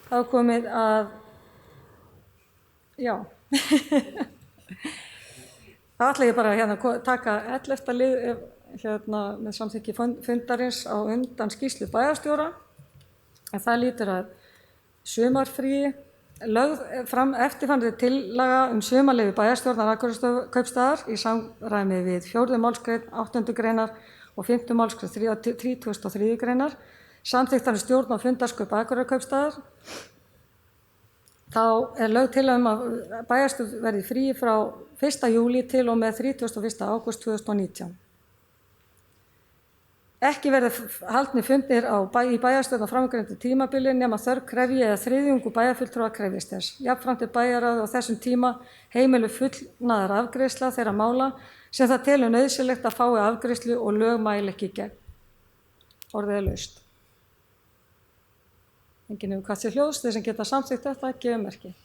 þá er komið að, já, þá ætla ég bara að taka 11. lið með samþykki fundarins á undan skýrslu bæjarstjóra. Það lýtur að sumarfríi. Lögð fram eftirfarandi tillaga sumarleyfi bæjarstjórnar Akureyrarkaupstaðar í samræmi við 4. málsgrein 8. greinar og 5. málsgrein 33. greinar samþykktar stjórn og fundarskaup Akureyrarkaupstaðar. Þá er lögð tillaga að bæjarstjórn verði frí frá 1. júlí til og með 31. ágúst 2019. Ekki verði haldnir fundir í bæjarstjórn á framangreindu tímabili nema þörf krefji eða þriðjungur bæjarfulltrúa krefjist þess. Jafnframt bæjarráðið á þessum tíma heimilu fullnaðar afgreiðsla þeirra mála sem það telur nauðsynlegt að fái afgreiðslu og lög mæla ekki gegn. Orðið er laust. Enginn hefur kvatt sér hljóðs, þeir sem geta samþykkt þetta gefur merki.